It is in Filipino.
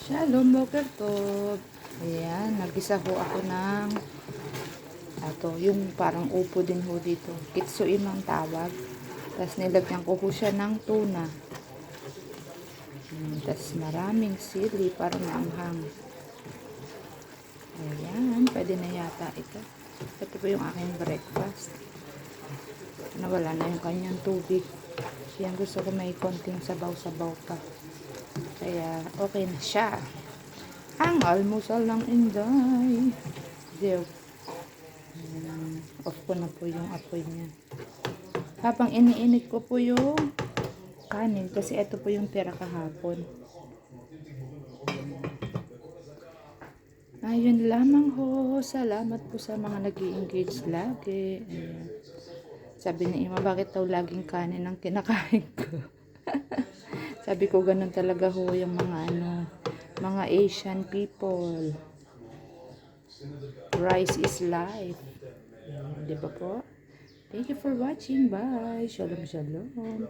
Shalom, Boker Tov. Ayan, nagisa ho ako ng yung parang upo din ho dito. Kitsuin ang tawag. Tapos nilagyan ko ho siya ng tuna. Tapos maraming sili para maanghang. Ayan, pwede na yata ito. Ito po yung aking breakfast. Nawala na yung kanyang tubig. Yan, gusto ko may konting sabaw-sabaw pa. Kaya okay na siya. Ang almusal ng Inday. Dew. Off ko na po yung apoy niya. Habang iniinit ko po yung kanin kasi ito po yung tira kahapon. Ayun lamang ho. Salamat po sa mga nag-i-engage lagi. Ayan. Sabi ni Ima, bakit daw laging kanin ang kinakain ko? Sabi ko ganun talaga ho yung mga Asian people. Rice is life. Di ba po? Thank you for watching. Bye. Shalom, shalom.